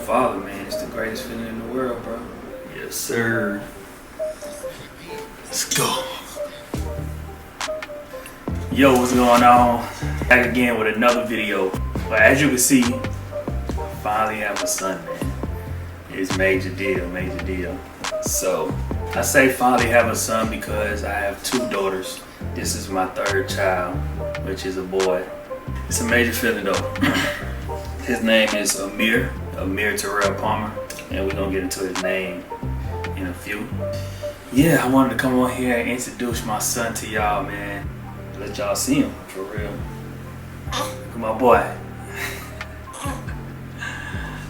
father, man, it's the greatest feeling in the world, bro. Yes, sir. Let's go. Yo, what's going on? Back again with another video. But as you can see, I finally have a son, man. It's major deal. So, I say finally have a son because I have two daughters. This is my third child, which is a boy. It's a major feeling though. His name is Amir Terrell Palmer, and we're gonna get into his name in a few. Yeah, I wanted to come on here and introduce my son to y'all, man. Let y'all see him for real. Look at my boy.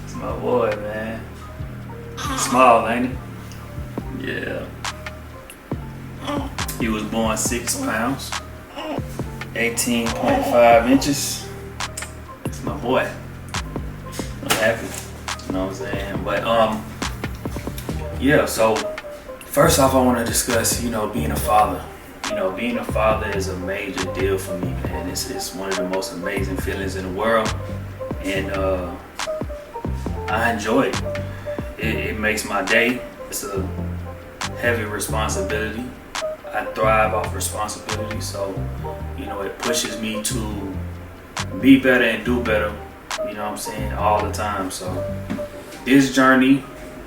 It's my boy, man. Small, ain't he? Yeah. He was born 6 pounds, 18.5 inches. It's my boy. I'm happy. You know what I'm saying? But yeah, so first off I want to discuss, being a father. Being a father is a major deal for me, man. It's one of the most amazing feelings in the world. And I enjoy it. It makes my day. It's a heavy responsibility. I thrive off responsibility, so it pushes me to be better and do better, all the time. So this journey,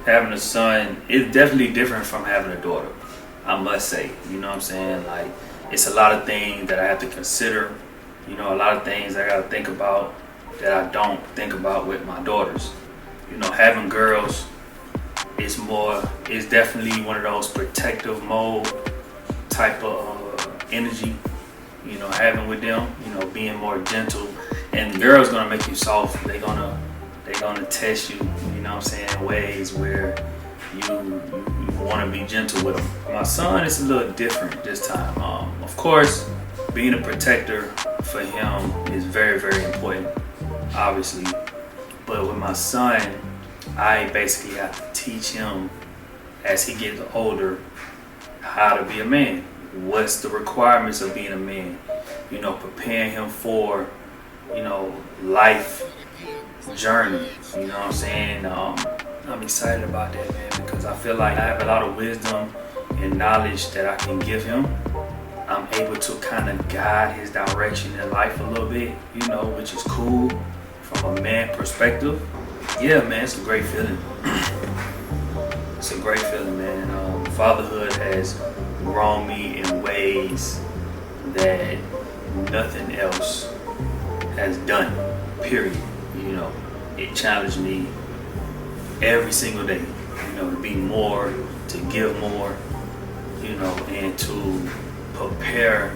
having a son, is definitely different from having a daughter, I must say. Like, it's a lot of things that I have to consider, a lot of things I gotta think about that I don't think about with my daughters. Having girls is definitely one of those protective mode type of energy, having with them, being more gentle. And the girl's gonna make you soft. They're gonna test you, in ways where you wanna be gentle with them. My son is a little different this time. Of course, being a protector for him is very, very important, obviously. But with my son, I basically have to teach him as he gets older how to be a man. What's the requirements of being a man? Preparing him for, life journey. I'm excited about that, man, because I feel like I have a lot of wisdom and knowledge that I can give him. I'm able to kind of guide his direction in life a little bit, which is cool from a man perspective. Yeah, man, it's a great feeling. It's a great feeling, man. Fatherhood has grown me in ways that nothing else has done, period. It challenged me every single day, to be more, to give more, and to prepare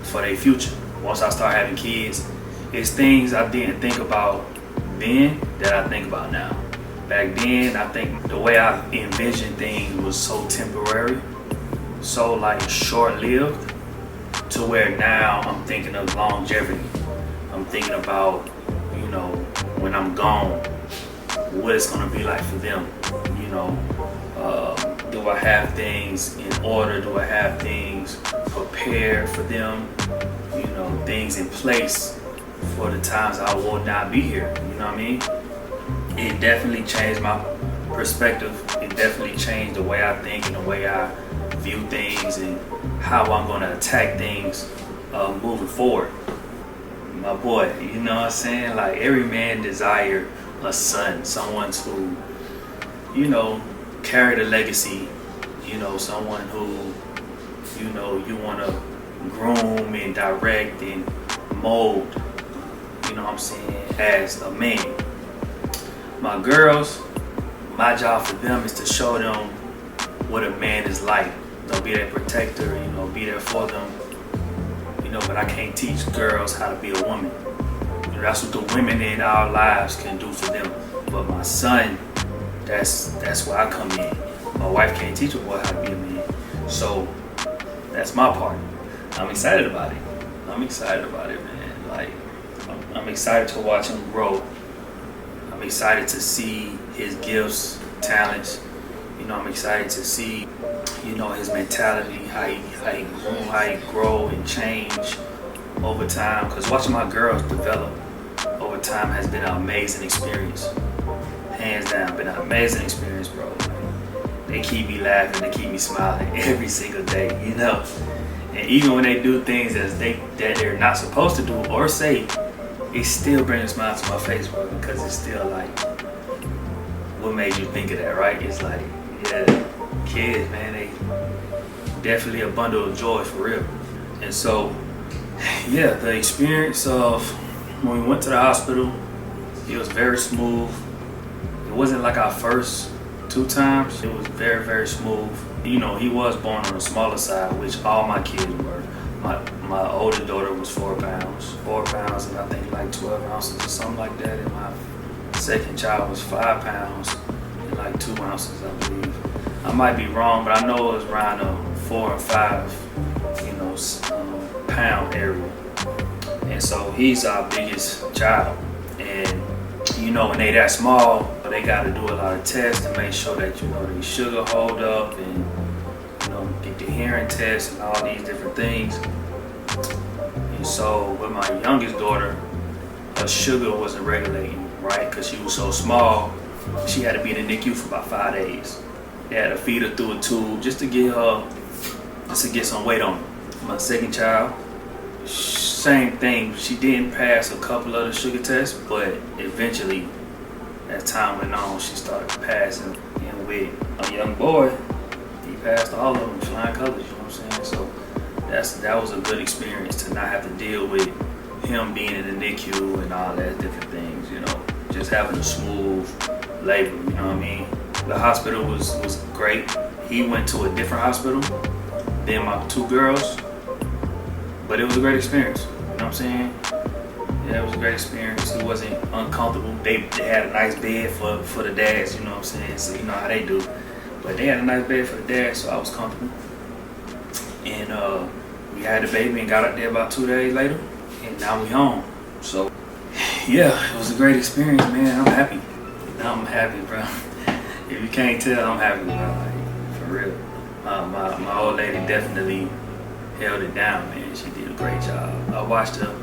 for their future. Once I start having kids, it's things I didn't think about then that I think about now. Back then, I think the way I envisioned things was so temporary, so like short-lived, to where now I'm thinking of longevity. I'm thinking about, when I'm gone, what it's gonna be like for them. Do I have things in order? Do I have things prepared for them? Things in place for the times I will not be here. You know what I mean? It definitely changed my perspective. It definitely changed the way I think and the way I view things and how I'm gonna attack things moving forward. My boy, Like, every man desire a son, someone who, carry the legacy, someone who, you wanna groom and direct and mold, as a man. My girls, my job for them is to show them what a man is like. Be their protector, be there for them. But I can't teach girls how to be a woman. That's what the women in our lives can do for them. But my son, that's where I come in. My wife can't teach a boy how to be a man. So that's my part. I'm excited about it. Man. Like, I'm excited to watch him grow. I'm excited to see his gifts, talents. I'm excited to see, his mentality, how he grow and change over time. Because watching my girls develop over time has been an amazing experience. Hands been an amazing experience, bro. They keep me laughing, they keep me smiling every single day, you know. And even when they do things that they're not supposed to do or say, it still brings a smile to my face, bro, because it's still like, what made you think of that, right? It's like, yeah, kids, man, they definitely a bundle of joy for real. And so, yeah, the experience of when we went to the hospital, it was very smooth. It wasn't like our first 2 times. It was very, very smooth. You know, he was born on the smaller side, which all my kids were. My older daughter was 4 pounds. 4 pounds and I think like 12 ounces or something like that. And my second child was 5 pounds and like 2 ounces, I believe. I might be wrong, but I know it was around the 4 or 5, pound area. And so he's our biggest child. And you know, when they that small, they got to do a lot of tests to make sure that, you know, their sugar hold up and, you know, get the hearing tests and all these different things. And so with my youngest daughter, her sugar wasn't regulating, right? Because she was so small, she had to be in the NICU for about 5 days. They had to feed her through a tube just to get some weight on her. My second child, same thing. She didn't pass a couple of the sugar tests, but eventually, as time went on, she started passing. And with a young boy, he passed all of them, flying colors. You know what I'm saying? So that was a good experience to not have to deal with him being in the NICU and all that different things. You know, just having a smooth labor. You know what I mean? The hospital was great. He went to a different hospital than my 2 girls. But it was a great experience, you know what I'm saying? Yeah, it was a great experience. It wasn't uncomfortable. They had a nice bed for the dads, you know what I'm saying? So you know how they do. But they had a nice bed for the dads, so I was comfortable. And we had the baby and got out there about 2 days later, and now we home. So yeah, it was a great experience, man. I'm happy. I'm happy, bro. If you can't tell, I'm happy, bro. Like, for real. My old lady definitely held it down, man. She did a great job. I watched her,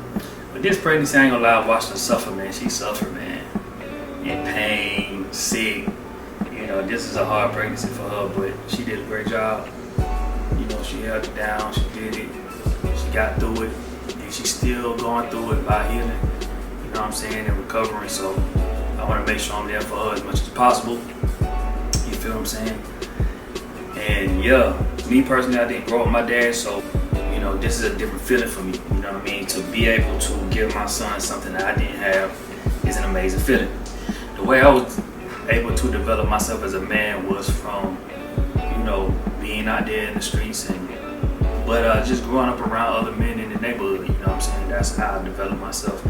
but this pregnancy, I ain't gonna lie, I watched her suffer, man. She suffered, man, in pain, sick. You know, this is a hard pregnancy for her, but she did a great job. You know, she held it down, she did it, she got through it, and she's still going through it by healing, you know what I'm saying, and recovering. So I wanna make sure I'm there for her as much as possible. You feel what I'm saying? And yeah, me personally, I didn't grow up with my dad, so you know, this is a different feeling for me, you know what I mean? To be able to give my son something that I didn't have is an amazing feeling. The way I was able to develop myself as a man was from, you know, being out there in the streets but just growing up around other men in the neighborhood, you know what I'm saying? That's how I developed myself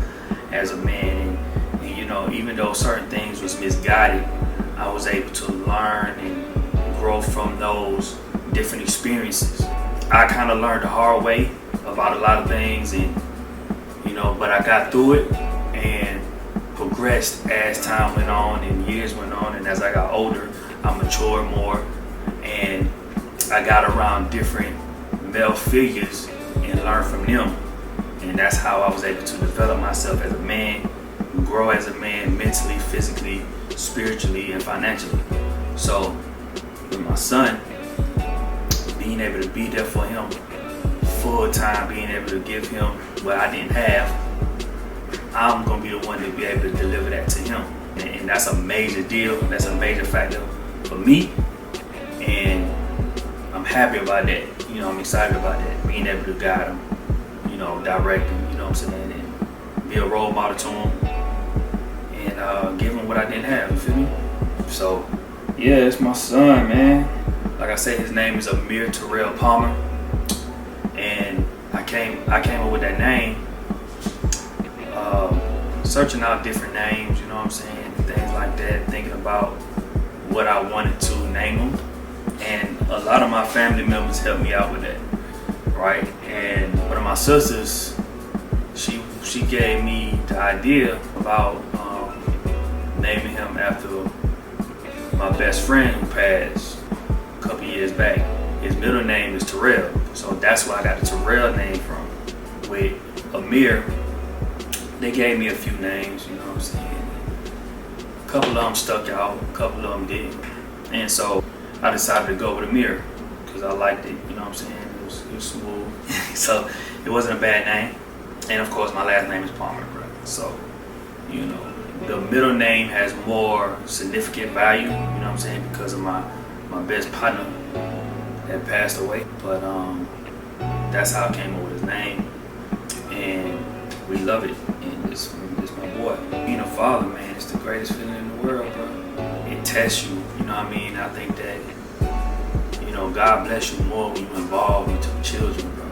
as a man. And you know, even though certain things was misguided, I was able to learn and grow from those different experiences. I kind of learned the hard way about a lot of things, and you know, but I got through it and progressed as time went on and years went on, and as I got older, I matured more, and I got around different male figures and learned from them, and that's how I was able to develop myself as a man, grow as a man mentally, physically, spiritually, and financially. So with my son, being able to be there for him full time, being able to give him what I didn't have, I'm gonna be the one to be able to deliver that to him. And that's a major deal. That's a major factor for me. And I'm happy about that. You know, I'm excited about that. Being able to guide him, you know, direct him, you know what I'm saying, and be a role model to him and give him what I didn't have, you feel me? So yeah, it's my son, man. Like I said, his name is Amir Terrell Palmer, and I came up with that name, searching out different names, you know what I'm saying, things like that, thinking about what I wanted to name him, and a lot of my family members helped me out with that, right? And one of my sisters, she gave me the idea about naming him after my best friend who passed a couple years back. His middle name is Terrell, so that's where I got the Terrell name from. With Amir, they gave me a few names, you know what I'm saying. couple of them stuck out, a couple of them didn't. And so I decided to go with Amir because I liked it, you know what I'm saying? It was smooth. So it wasn't a bad name. And of course my last name is Palmer, bro. So, you know, the middle name has more significant value, you know what I'm saying, because of my best partner that passed away. But that's how I came up with his name. And we love it. And it's my boy. Being a father, man, it's the greatest feeling in the world, bro. It tests you, you know what I mean? I think that, you know, God bless you more when you involve into children, bro.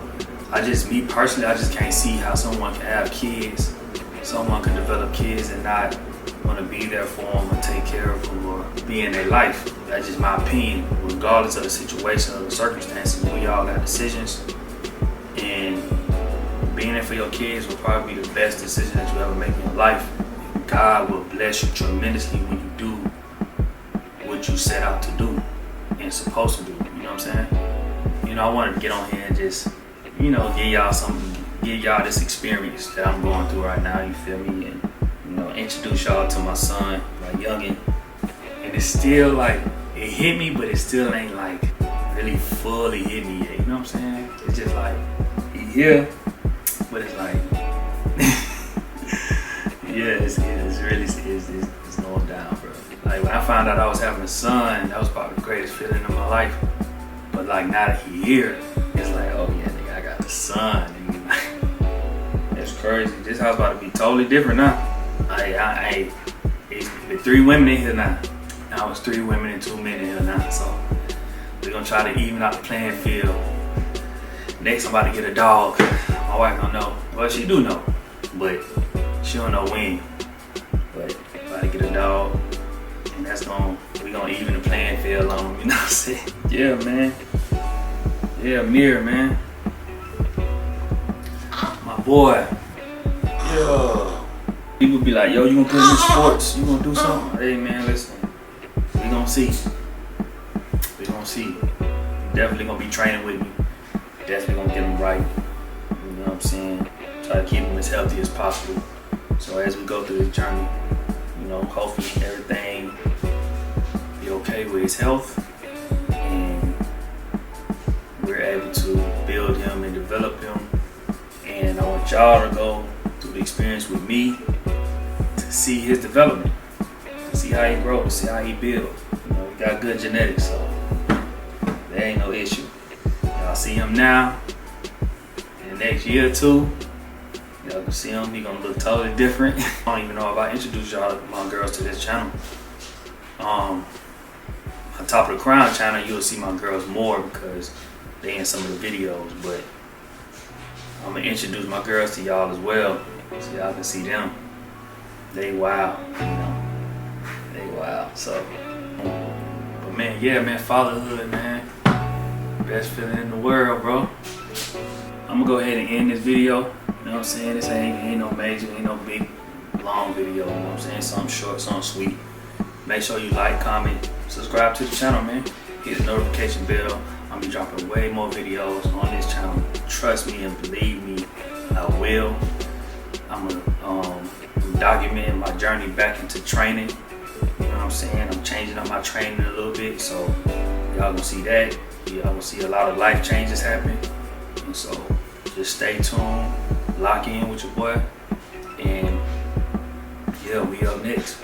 Me personally, I just can't see how someone can have kids, someone can develop kids and not want to be there for them or take care of them or be in their life. That's just my opinion. Regardless of the situation or the circumstances, we all got decisions. And being there for your kids will probably be the best decision that you ever make in your life. God will bless you tremendously when you do what you set out to do and supposed to do. You know what I'm saying? You know, I wanted to get on here and just, you know, give y'all this experience that I'm going through right now, you feel me? And, you know, introduce y'all to my son, my youngin'. And it's still like, it hit me, but it still ain't like really fully hit me yet, you know what I'm saying? It's just like, he here, but it's like, yeah, it's going down, bro. Like when I found out I was having a son, that was probably the greatest feeling in my life. But like now that he here, it's like, oh yeah, nigga, I got the son. And like, that's crazy. This house about to be totally different now. It's with 3 women in here now. Now it's 3 women and 2 men in here now. So we're gonna try to even out the playing field. Next, I'm about to get a dog. My wife don't know. Well, she do know, but she don't know when. But about to get a dog, and we gonna even the playing field on them. You know what I'm saying? Yeah, man. Yeah, Amir, man. My boy. Yeah. People be like, yo, you gonna put in sports? You gonna do something? Hey, man, listen. We gonna see. We gonna see. Definitely gonna be training with me. Definitely gonna get him right. You know what I'm saying? Try to keep him as healthy as possible. So as we go through this journey, you know, hopefully everything be okay with his health, and we're able to build him and develop him. And I want y'all to go through the experience with me to see his development, to see how he grows, see how he builds. You know, we got good genetics, so there ain't no issue. Y'all see him now. In the next year or 2, y'all can see him. He gonna look totally different. I don't even know if I introduced y'all, my girls, to this channel. On Top of the Crown channel, you'll see my girls more because they in some of the videos. But I'm gonna introduce my girls to y'all as well, so y'all can see them. They wild, you know. They wild. So, but man, yeah, man, fatherhood, man, best feeling in the world, bro. I'm gonna go ahead and end this video. You know what I'm saying? This ain't no major, ain't no big, long video. You know what I'm saying? Something short, something sweet. Make sure you like, comment, subscribe to the channel, man. Hit the notification bell. I'll be dropping way more videos on this channel. Trust me and believe me, I will. I'm documenting my journey back into training. You know what I'm saying? I'm changing up my training a little bit, so y'all gonna see that. Y'all gonna see a lot of life changes happening. And so just stay tuned, lock in with your boy, and yeah, we up next.